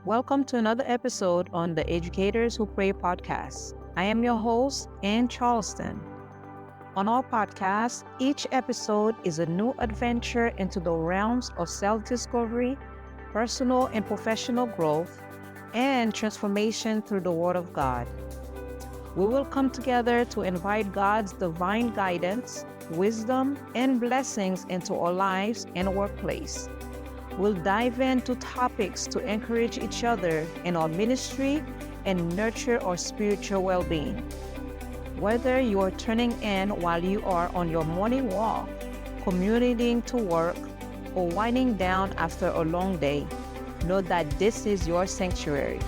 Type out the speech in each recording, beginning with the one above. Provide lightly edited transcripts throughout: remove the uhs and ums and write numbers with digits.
Welcome to another episode on the Educators Who Pray podcast. I am your host, Ann Charleston. On our podcast, each episode is a new adventure into the realms of self-discovery, personal and professional growth, and transformation through the Word of God. We will come together to invite God's divine guidance, wisdom, and blessings into our lives and workplace. We'll dive into topics to encourage each other in our ministry and nurture our spiritual well-being. Whether you are tuning in while you are on your morning walk, commuting to work, or winding down after a long day, know that this is your sanctuary,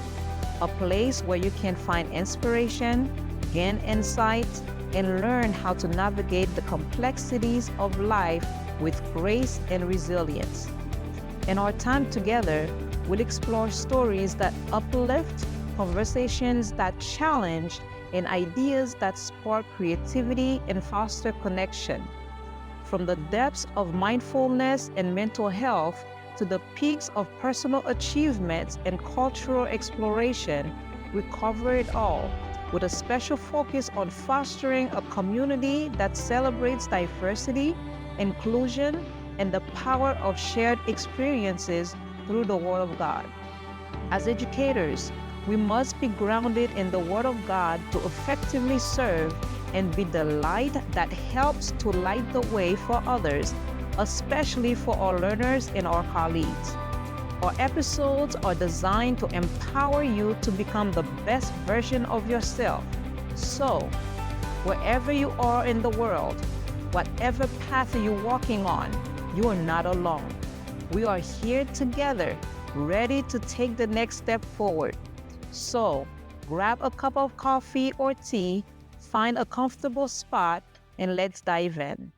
a place where you can find inspiration, gain insight, and learn how to navigate the complexities of life with grace and resilience. In our time together, we'll explore stories that uplift, conversations that challenge, and ideas that spark creativity and foster connection. From the depths of mindfulness and mental health to the peaks of personal achievements and cultural exploration, we cover it all, with a special focus on fostering a community that celebrates diversity, inclusion, and the power of shared experiences through the Word of God. As educators, we must be grounded in the Word of God to effectively serve and be the light that helps to light the way for others, especially for our learners and our colleagues. Our episodes are designed to empower you to become the best version of yourself. So, wherever you are in the world, whatever path you're walking on, you are not alone. We are here together, ready to take the next step forward. So, grab a cup of coffee or tea, find a comfortable spot, and let's dive in.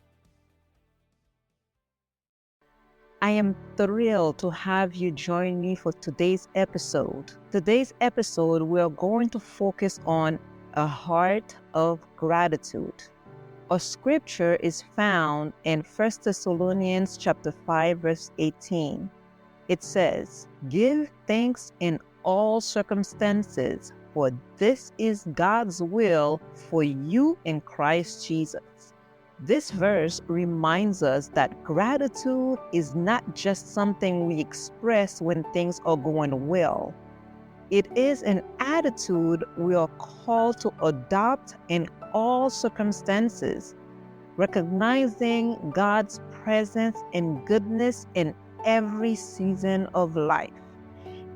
I am thrilled to have you join me for today's episode. Today's episode, we are going to focus on a heart of gratitude. Our scripture is found in 1 Thessalonians chapter 5, verse 18. It says, "Give thanks in all circumstances, for this is God's will for you in Christ Jesus." This verse reminds us that gratitude is not just something we express when things are going well. It is an attitude we are called to adopt in all circumstances, recognizing God's presence and goodness in every season of life.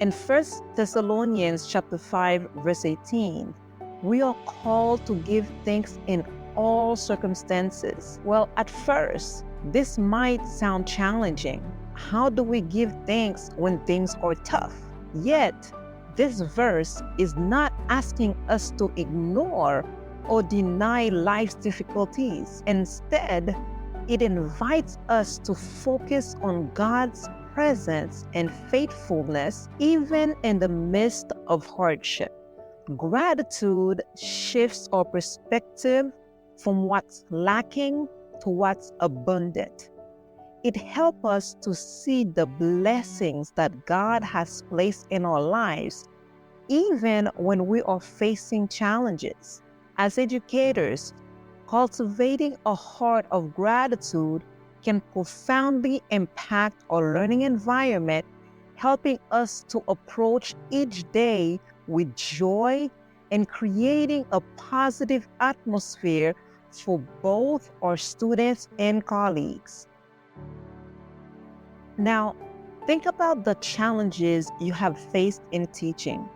In 1 Thessalonians chapter 5, verse 18, we are called to give thanks in all circumstances. Well, at first, this might sound challenging. How do we give thanks when things are tough? Yet, this verse is not asking us to ignore or deny life's difficulties. Instead, it invites us to focus on God's presence and faithfulness even in the midst of hardship. Gratitude shifts our perspective from what's lacking to what's abundant. It helps us to see the blessings that God has placed in our lives, even when we are facing challenges. As educators, cultivating a heart of gratitude can profoundly impact our learning environment, helping us to approach each day with joy and creating a positive atmosphere for both our students and colleagues. Now, think about the challenges you have faced in teaching.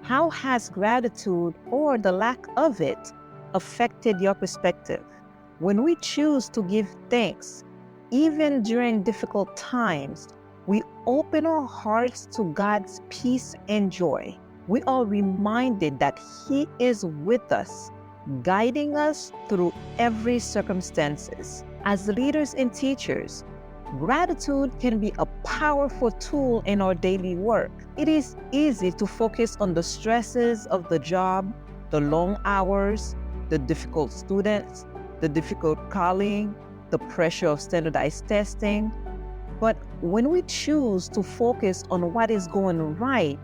How has gratitude, or the lack of it, affected your perspective? When we choose to give thanks, even during difficult times, we open our hearts to God's peace and joy. We are reminded that He is with us, guiding us through every circumstances. As leaders and teachers, gratitude can be a powerful tool in our daily work. It is easy to focus on the stresses of the job, the long hours, the difficult students, the difficult colleague, the pressure of standardized testing. But when we choose to focus on what is going right,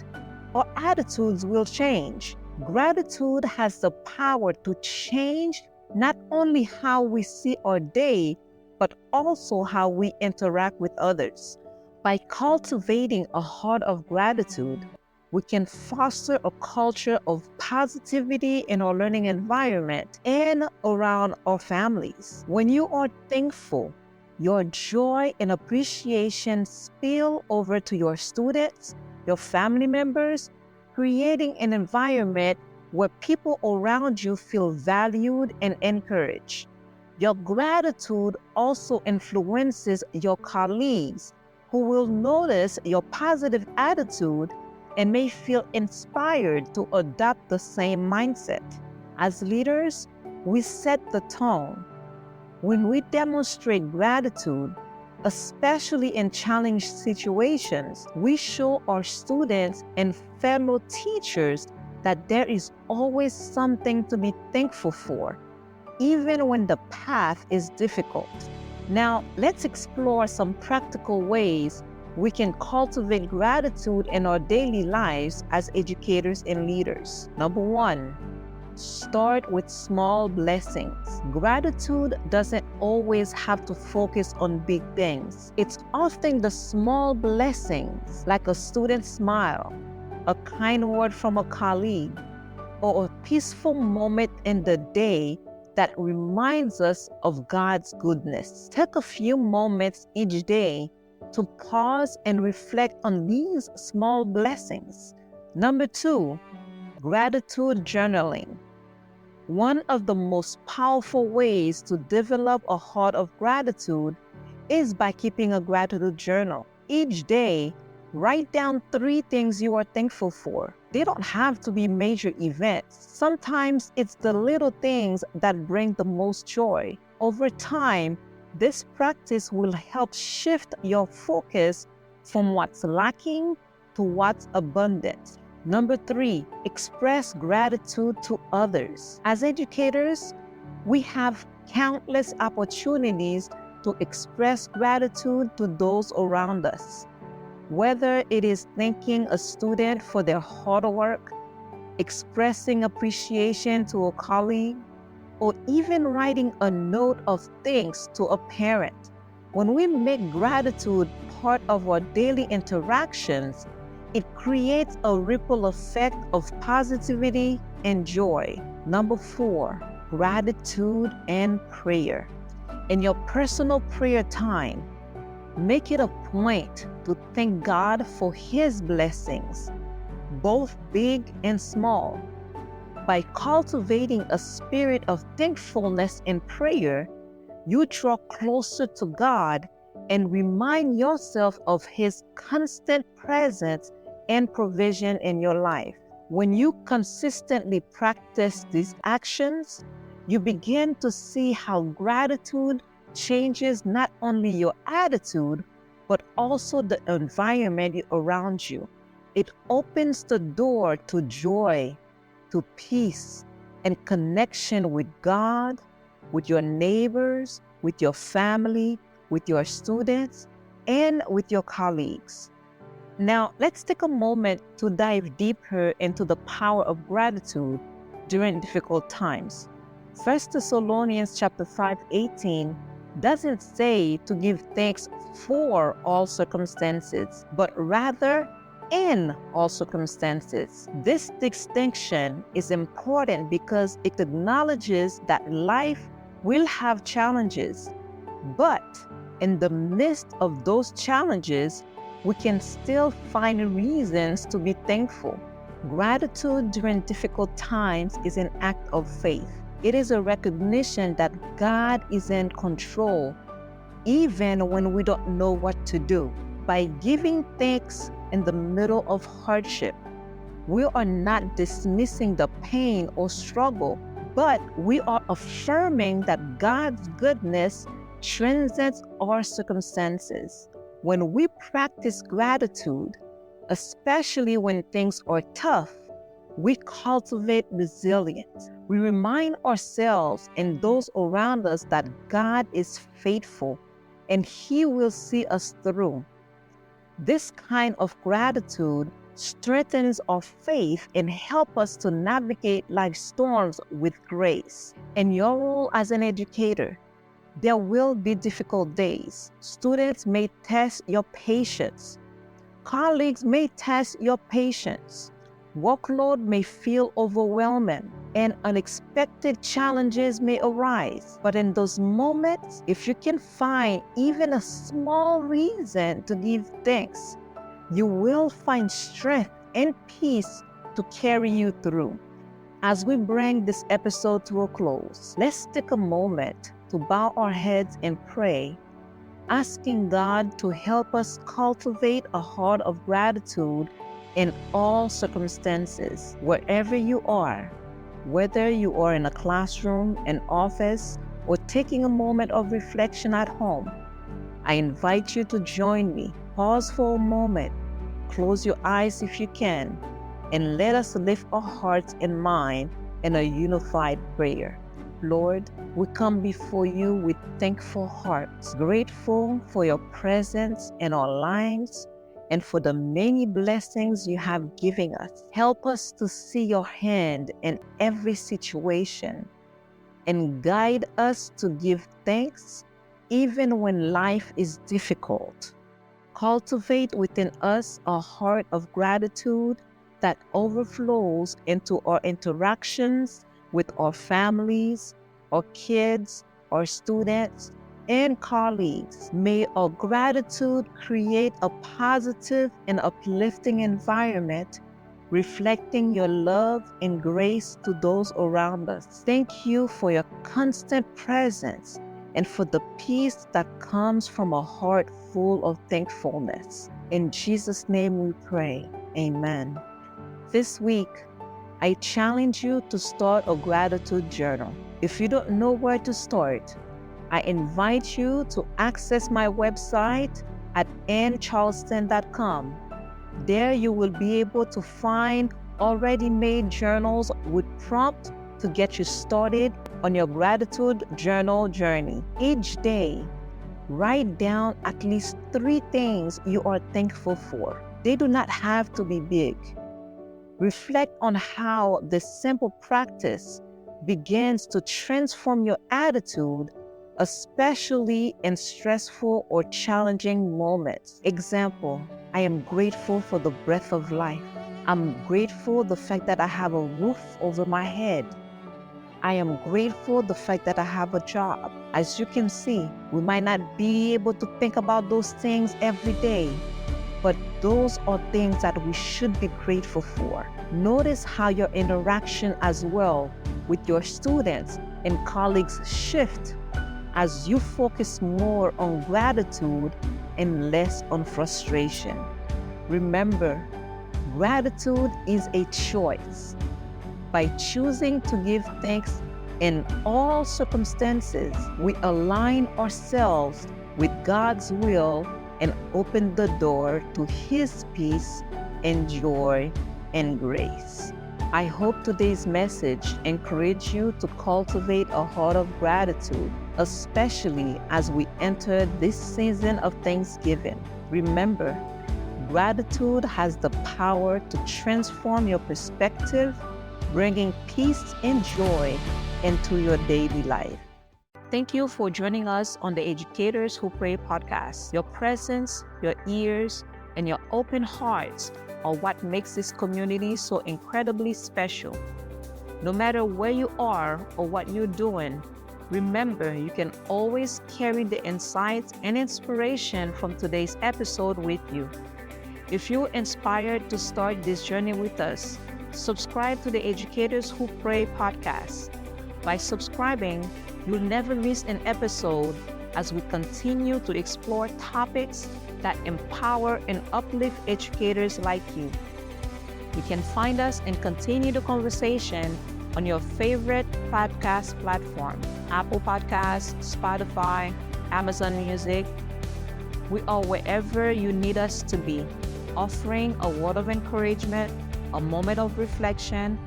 our attitudes will change. Gratitude has the power to change not only how we see our day, but also how we interact with others. By cultivating a heart of gratitude, we can foster a culture of positivity in our learning environment and around our families. When you are thankful, your joy and appreciation spill over to your students, your family members, creating an environment where people around you feel valued and encouraged. Your gratitude also influences your colleagues, who will notice your positive attitude and may feel inspired to adopt the same mindset. As leaders, we set the tone. When we demonstrate gratitude, especially in challenging situations, we show our students and fellow teachers that there is always something to be thankful for, even when the path is difficult. Now, let's explore some practical ways we can cultivate gratitude in our daily lives as educators and leaders. Number one, start with small blessings. Gratitude doesn't always have to focus on big things. It's often the small blessings, like a student's smile, a kind word from a colleague, or a peaceful moment in the day that reminds us of God's goodness. Take a few moments each day to pause and reflect on these small blessings. Number two, gratitude journaling. One of the most powerful ways to develop a heart of gratitude is by keeping a gratitude journal. Each day, write down 3 things you are thankful for. They don't have to be major events. Sometimes it's the little things that bring the most joy. Over time, this practice will help shift your focus from what's lacking to what's abundant. Number 3, express gratitude to others. As educators, we have countless opportunities to express gratitude to those around us. Whether it is thanking a student for their hard work, expressing appreciation to a colleague, or even writing a note of thanks to a parent. When we make gratitude part of our daily interactions, it creates a ripple effect of positivity and joy. Number 4, gratitude and prayer. In your personal prayer time, make it a point to thank God for His blessings, both big and small. By cultivating a spirit of thankfulness in prayer, you draw closer to God and remind yourself of His constant presence and provision in your life. When you consistently practice these actions, you begin to see how gratitude changes not only your attitude, but also the environment around you. It opens the door to joy, to peace, and connection with God, with your neighbors, with your family, with your students, and with your colleagues. Now, let's take a moment to dive deeper into the power of gratitude during difficult times. 1 Thessalonians chapter 5:18 doesn't say to give thanks for all circumstances, but rather in all circumstances. This distinction is important because it acknowledges that life will have challenges, but in the midst of those challenges, we can still find reasons to be thankful. Gratitude during difficult times is an act of faith. It is a recognition that God is in control, even when we don't know what to do. By giving thanks in the middle of hardship, we are not dismissing the pain or struggle, but we are affirming that God's goodness transcends our circumstances. When we practice gratitude, especially when things are tough, we cultivate resilience. We remind ourselves and those around us that God is faithful and He will see us through. This kind of gratitude strengthens our faith, and help us to navigate life's storms with grace. In your role as an educator, there will be difficult days. Students may test your patience. Colleagues may test your patience. Workload may feel overwhelming, and unexpected challenges may arise. But in those moments, if you can find even a small reason to give thanks, you will find strength and peace to carry you through. As we bring this episode to a close, let's take a moment to bow our heads and pray, asking God to help us cultivate a heart of gratitude in all circumstances. Wherever you are, whether you are in a classroom, an office, or taking a moment of reflection at home, I invite you to join me. Pause for a moment, close your eyes if you can, and let us lift our hearts and mind in a unified prayer. Lord, we come before you with thankful hearts, grateful for your presence in our lives and for the many blessings you have given us. Help us to see your hand in every situation and guide us to give thanks even when life is difficult. Cultivate within us a heart of gratitude that overflows into our interactions with our families, our kids, our students, and colleagues. May our gratitude create a positive and uplifting environment, reflecting your love and grace to those around us. Thank you for your constant presence and for the peace that comes from a heart full of thankfulness. In Jesus' name we pray. Amen. This week, I challenge you to start a gratitude journal. If you don't know where to start, I invite you to access my website at ncharleston.com. There you will be able to find already made journals with prompts to get you started on your gratitude journal journey. Each day, write down at least 3 things you are thankful for. They do not have to be big. Reflect on how this simple practice begins to transform your attitude, especially in stressful or challenging moments. Example, I am grateful for the breath of life. I'm grateful the fact that I have a roof over my head. I am grateful the fact that I have a job. As you can see, we might not be able to think about those things every day, but those are things that we should be grateful for. Notice how your interaction as well with your students and colleagues shift as you focus more on gratitude and less on frustration. Remember, gratitude is a choice. By choosing to give thanks in all circumstances, we align ourselves with God's will and open the door to His peace and joy and grace. I hope today's message encouraged you to cultivate a heart of gratitude, especially as we enter this season of Thanksgiving. Remember, gratitude has the power to transform your perspective, bringing peace and joy into your daily life. Thank you for joining us on the Educators Who Pray podcast. Your presence, your ears, and your open hearts are what makes this community so incredibly special. No matter where you are or what you're doing, remember you can always carry the insights and inspiration from today's episode with you. If you're inspired to start this journey with us, subscribe to the Educators Who Pray podcast. By subscribing, you'll never miss an episode as we continue to explore topics that empower and uplift educators like you. You can find us and continue the conversation on your favorite podcast platform, Apple Podcasts, Spotify, Amazon Music. We are wherever you need us to be, offering a word of encouragement, a moment of reflection,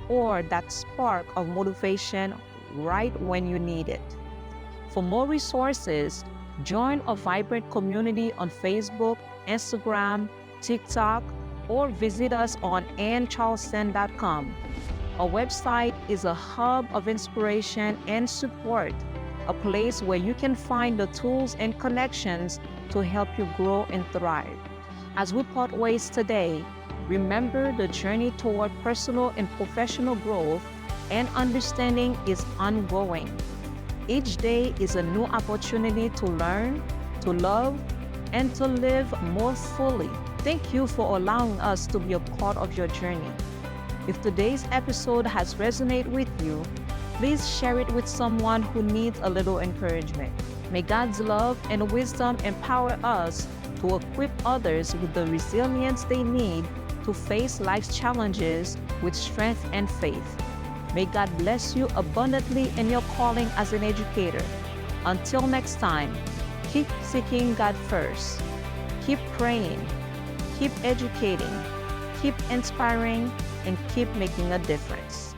or that spark of motivation right when you need it. For more resources, join a vibrant community on Facebook, Instagram, TikTok, or visit us on AnnCharleston.com. Our website is a hub of inspiration and support, a place where you can find the tools and connections to help you grow and thrive. As we part ways today, remember the journey toward personal and professional growth and understanding is ongoing. Each day is a new opportunity to learn, to love, and to live more fully. Thank you for allowing us to be a part of your journey. If today's episode has resonated with you, please share it with someone who needs a little encouragement. May God's love and wisdom empower us to equip others with the resilience they need to face life's challenges with strength and faith. May God bless you abundantly in your calling as an educator. Until next time, keep seeking God first. Keep praying, keep educating, keep inspiring, and keep making a difference.